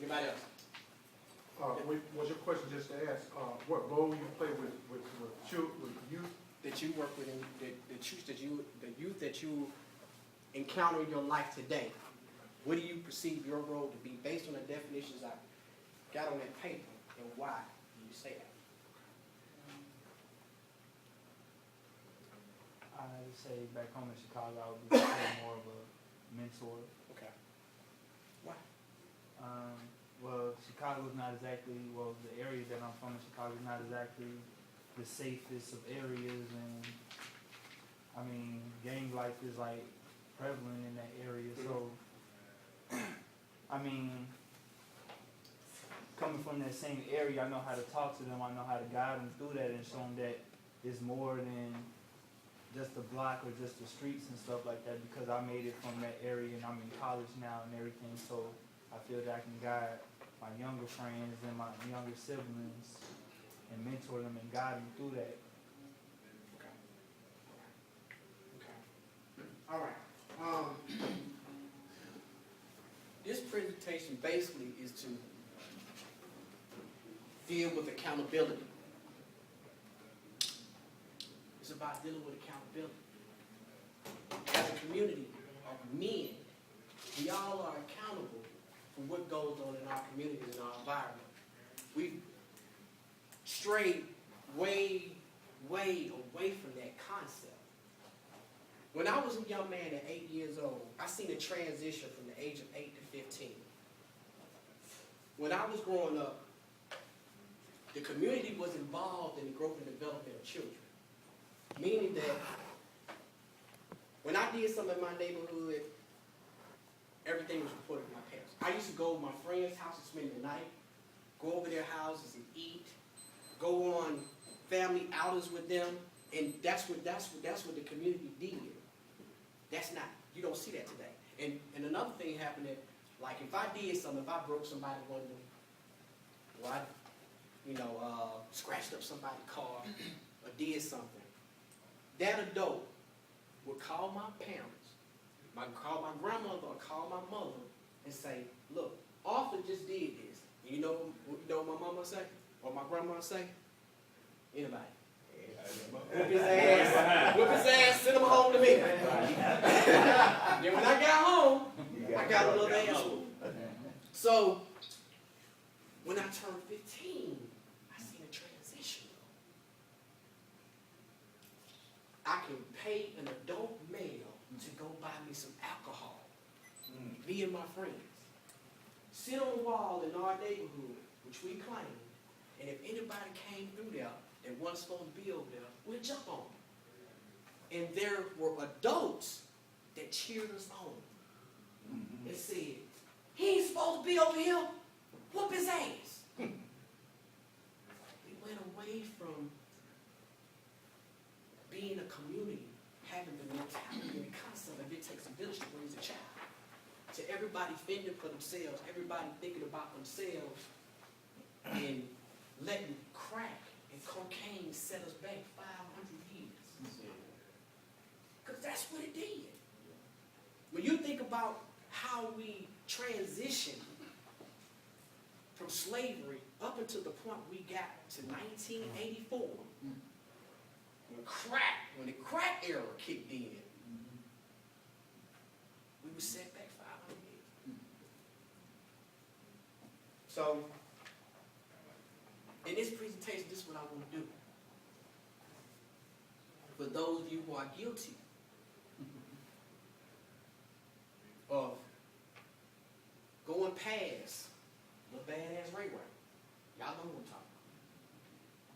Anybody else? Was your question just to ask, what role you play with youth? That you work with, the youth that you encounter in your life today. What do you perceive your role to be based on the definitions I got on that paper, and why do you say that? I would say back home in Chicago, I would be more of a mentor. Okay. Why? Well, Chicago's not exactly, the area that I'm from in Chicago is not exactly the safest of areas, and I mean, gang life is like prevalent in that area, so I mean, coming from that same area, I know how to talk to them, I know how to guide them through that and show them that it's more than just the block or just the streets and stuff like that, because I made it from that area and I'm in college now and everything, so I feel that I can guide my younger friends and my younger siblings and mentor them and guide them through that. Okay. All right. This presentation basically is to deal with accountability. It's about dealing with accountability. As a community of men, we all are accountable for what goes on in our communities and our environment. We've strayed way away from that concept. When I was a young man at 8 years old, I seen a transition from the age of 8 to 15. When I was growing up, the community was involved in the growth and development of children. Meaning that when I did something in my neighborhood, everything was reported to my parents. I used to go to my friends' house and spend the night, go over their houses and eat, go on family outings with them, and that's what the community did. That's not, you don't see that today. And another thing happened that, like if I did something, if I broke somebody's window, or I, scratched up somebody's car, or did something, that adult would call my parents, call my grandmother or call my mother and say, look, Arthur just did this. And you know what my mama say? Or my grandma say? Anybody? Whip his ass, send him home to me. Then when I got home, I got a little ass whoop. So, when I turned 15, I seen a transition. I can pay an adult male to go buy me some alcohol, me and my friends. Sit on the wall in our neighborhood, which we claim, and if anybody came through there that wasn't supposed to be over there, we'll jump on them. And there were adults that cheered us on and said, he ain't supposed to be over here, whoop his ass. We went away from being a community, having the mentality and the concept of it takes a village to raise a child, to everybody fending for themselves, everybody thinking about themselves, and letting crack and cocaine set us back 500 years. Because that's what it did. When you think about how we transitioned from slavery up until the point we got to 1984, when the crack era kicked in, we were set back 500 years. So, in this presentation, this is what I want to do. For those of you who are guilty of going past the badass Ray Ray, y'all know what I'm talking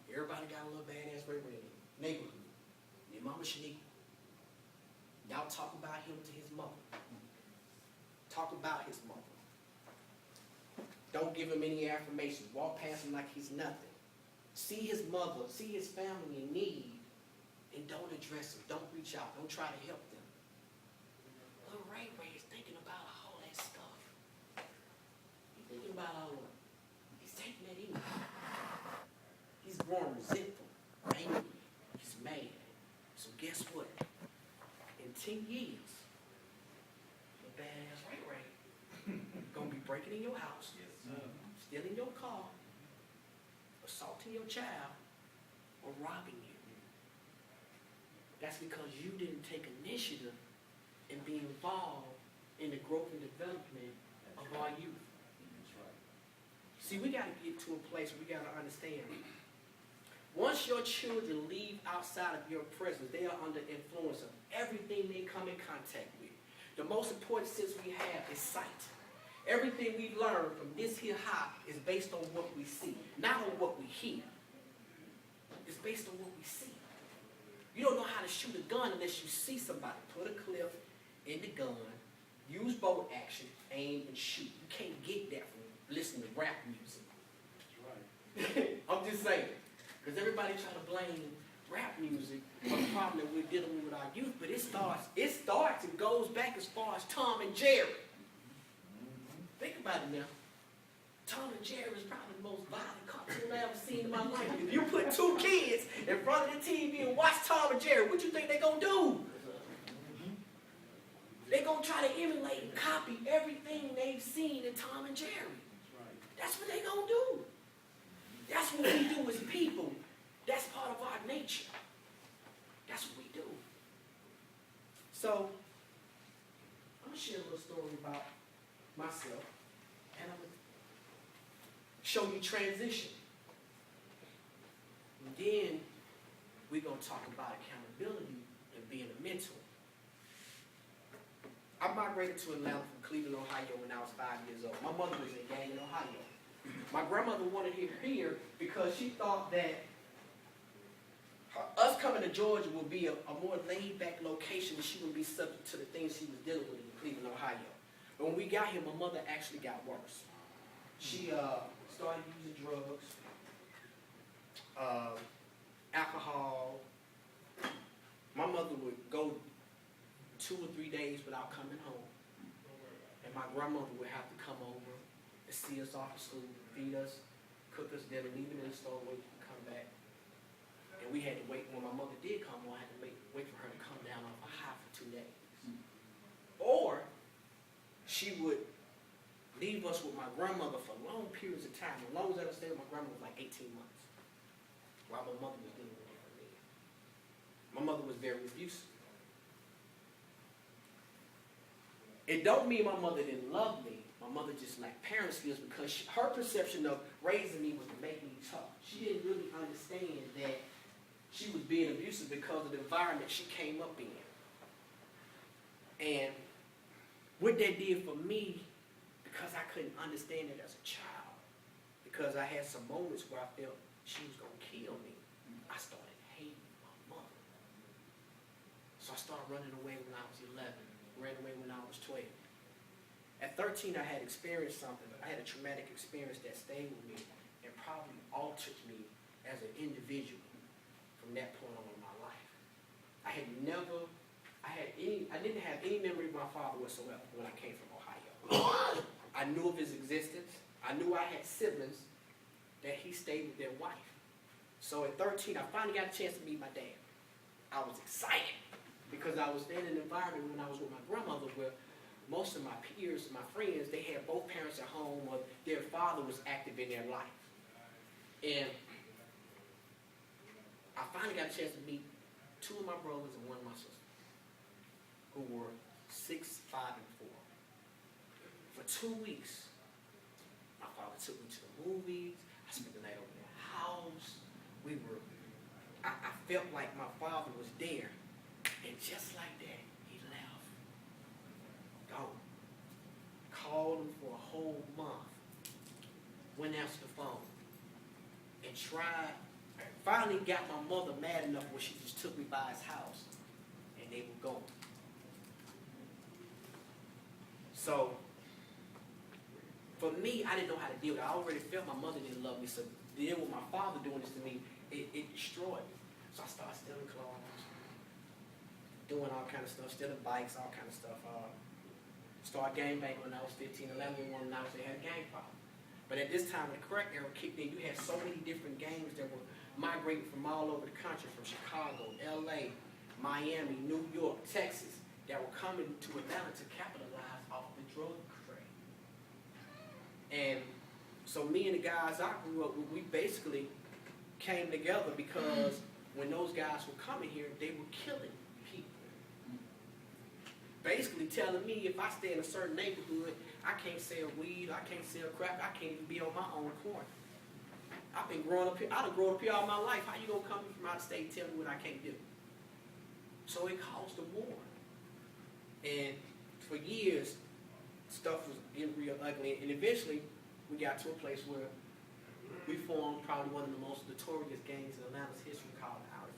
about. Everybody got a little badass Ray Ray in the neighborhood. Your mama Shanique. Y'all talk about him to his mother. Talk about his mother. Don't give him any affirmations. Walk past him like he's nothing. See his mother, see his family in need, and don't address them. Don't reach out. Don't try to help them. Little Ray Ray is thinking about all that stuff. He's thinking about all of it. He's taking that in. He's growing resentful, angry. He's mad. So guess what? In 10 years, the badass Ray Ray gonna be breaking in your house. stealing your car, assaulting your child, or robbing you. That's because you didn't take initiative and be involved in the growth and development of our youth. See, we got to get to a place where we got to understand. Once your children leave outside of your presence, they are under influence of everything they come in contact with. The most important sense we have is sight. Everything we've learned from this here high is based on what we see, not on what we hear. It's based on what we see. You don't know how to shoot a gun unless you see somebody put a clip in the gun, use bolt action, aim, and shoot. You can't get that from listening to rap music. That's right. I'm just saying. Because everybody try to blame rap music for the problem that we're dealing with our youth, but it starts and goes back as far as Tom and Jerry. Think about it now. Tom and Jerry is probably the most violent cartoon I ever seen in my life. If you put two kids in front of the TV and watch Tom and Jerry, what you think they're going to do? They're going to try to emulate and copy everything they've seen in Tom and Jerry. That's what they're going to do. That's what we do as people. That's part of our nature. That's what we do. So, I'm going to share a little story about myself, and I'm going to show you transition. And then, we're going to talk about accountability and being a mentor. I migrated to Atlanta from Cleveland, Ohio when I was 5 years old. My mother was in a gang in Ohio. My grandmother wanted her here because she thought that us coming to Georgia would be a more laid-back location and she wouldn't be subject to the things she was dealing with in Cleveland, Ohio. But when we got here, my mother actually got worse. She started using drugs, alcohol. My mother would go 2 or 3 days without coming home. And my grandmother would have to come over and see us off to school, feed us, cook us dinner, leave it in the store, wait for her to come back. And we had to wait. When my mother did come home, I had to wait for her to come down off a high for 2 days. Or she would leave us with my grandmother for long periods of time. The longest I ever stayed with my grandmother was like 18 months, while my mother was dealing with different men. My mother was very abusive. It don't mean my mother didn't love me. My mother just lacked parent skills because her perception of raising me was to make me tough. She didn't really understand that she was being abusive because of the environment she came up in. And what that did for me, because I couldn't understand it as a child, because I had some moments where I felt she was going to kill me, I started hating my mother. So I started running away when I was 11. Ran away when I was 12. At 13, I had experienced something. I had a traumatic experience that stayed with me and probably altered me as an individual from that point on in my life. I didn't have any memory of my father whatsoever when I came from Ohio. I knew of his existence. I knew I had siblings that he stayed with their wife. So at 13, I finally got a chance to meet my dad. I was excited, because I was in an environment when I was with my grandmother where most of my peers, my friends, they had both parents at home or their father was active in their life. And I finally got a chance to meet 2 of my brothers and 1 of my sisters, who were 6, 5, and 4. For 2 weeks, my father took me to the movies. I spent the night over their house. I felt like my father was there. And just like that, he left. Gone. Called him for a whole month. Wouldn't answer the phone. And tried. Finally got my mother mad enough where she just took me by his house. And they were gone. So, for me, I didn't know how to deal with it. I already felt my mother didn't love me. So, dealing with my father doing this to me, it destroyed me. So I started stealing clothes. Doing all kind of stuff, stealing bikes, all kind of stuff. Started gangbanging when I was 15, 11, when I was had a gang problem. But at this time, when the crack era kicked in, you had so many different gangs that were migrating from all over the country, from Chicago, LA, Miami, New York, Texas, that were coming to Atlanta to capitalize off the drug trade. And So me and the guys I grew up with, we basically came together because when those guys were coming here, they were killing people. Basically telling me if I stay in a certain neighborhood, I can't sell weed, I can't sell crack, I can't even be on my own corner. I've been growing up here, I done grown up here all my life. How you gonna come from out of state and tell me what I can't do? So it caused a war. And for years, stuff was getting real ugly. And eventually, we got to a place where we formed probably one of the most notorious gangs in Atlanta's history called the Outer